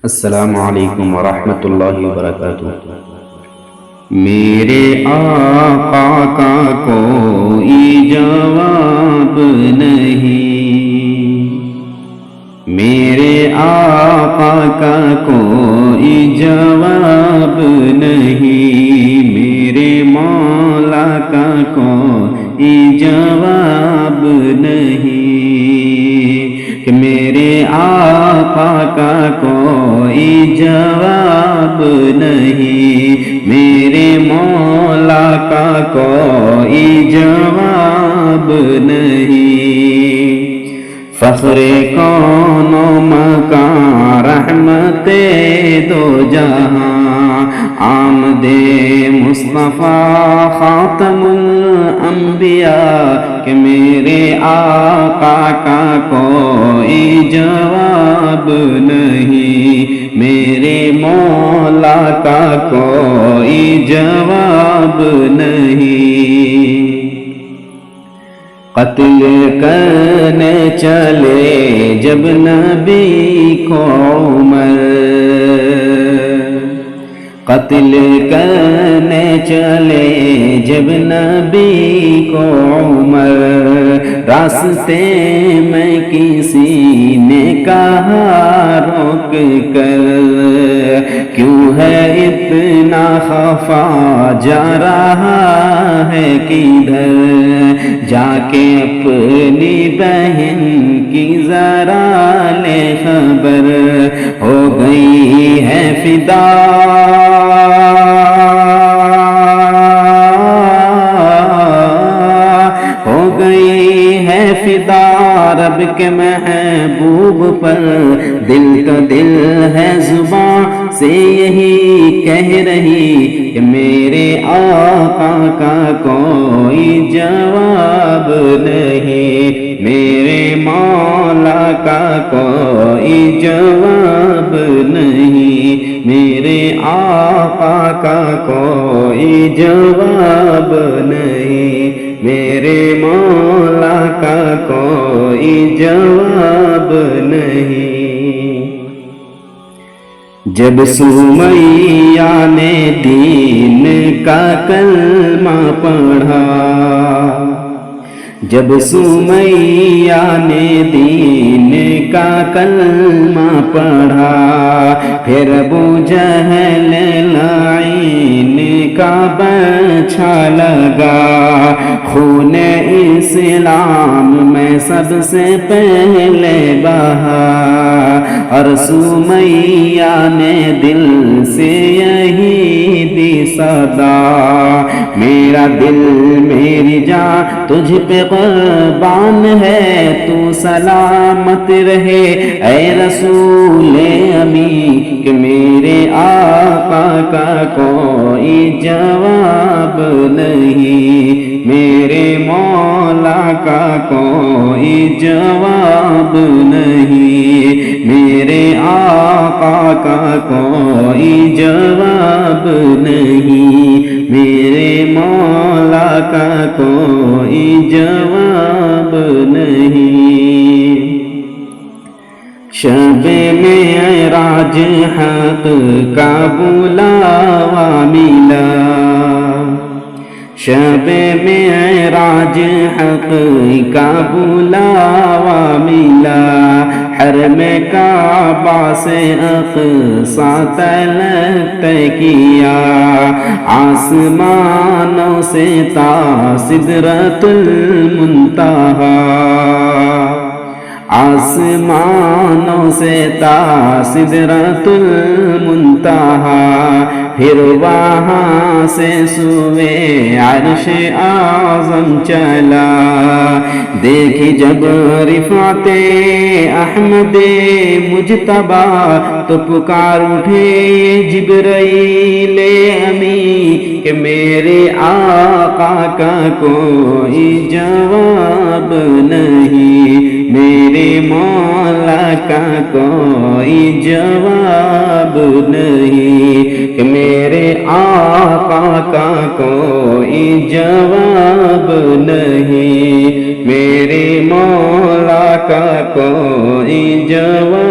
السلام علیکم ورحمۃ اللہ وبرکاتہ۔ میرے آقا کا کوئی جواب نہیں، میرے آقا کا کوئی جواب نہیں، میرے مولا کا کوئی جواب نہیں، کہ میرے آقا کا کوئی جواب نہیں، میرے مولا کا کوئی جواب نہیں۔ فخر کون و مکان رحمت دو جہاں، آمد مصطفیٰ خاتم الانبیاء، کہ میرے آقا کا کوئی جواب نہیں، میرے مولا کا کوئی جواب نہیں۔ قتل کرنے چلے جب نبی کو عمر، قتل کرنے چلے جب نبی کو عمر، راستے میں کسی نے کہا روک کر، کیوں ہے اتنا خفا جا رہا ہے کدھر، جا کے اپنی بہن کی ذرا لے خبر، ہو گئی ہے فدا رب کے محبوب پر، دل کا دل ہے زباں سے یہی کہہ رہی، کہ میرے آقا کا کوئی جواب نہیں، میرے مولا کا کوئی جواب نہیں، میرے آقا کا کوئی جواب نہیں، میرے مولا کا کوئی جواب نہیں۔ جب سمیہ نے دین کا کلمہ پڑھا، جب سمیہ نے دین کا کلمہ پڑھا، پھر ابو جہل لعین کا بچھا لگا، خون اسلام میں سب سے پہلے بہا، اور سمیہ نے دل سے یہی دی صدا، میرا دل میری جان تجھ پہ قربان ہے، تو سلامت رہے اے رسول امی، کہ میرے آقا کا کوئی جواب نہیں، میرے مولا کا کوئی جواب نہیں، میرے آقا کا کوئی جواب نہیں، میرے مولا کا کوئی جواب نہیں۔ شب معراج حق کا بلاوا ملا، شب معراج حق کا بلاوا ملا، حرم کعبہ سے اقصی تلک طے کیا، آسمانوں سے تا سدرۃ المنتہا، آسمانوں سے تا سدرۃ المنتہا، پھر وہاں سے سوئے عرش اعظم چلا، دیکھی جب رفعت احمد مجتبی، تو پکار اٹھے جبرائیل امی، کہ میرے آقا کا کوئی جواب نہیں، میرے مولا کا کوئی جواب نہیں، کہ میرے آقا کا کوئی جواب نہیں، میرے مولا کا کوئی جواب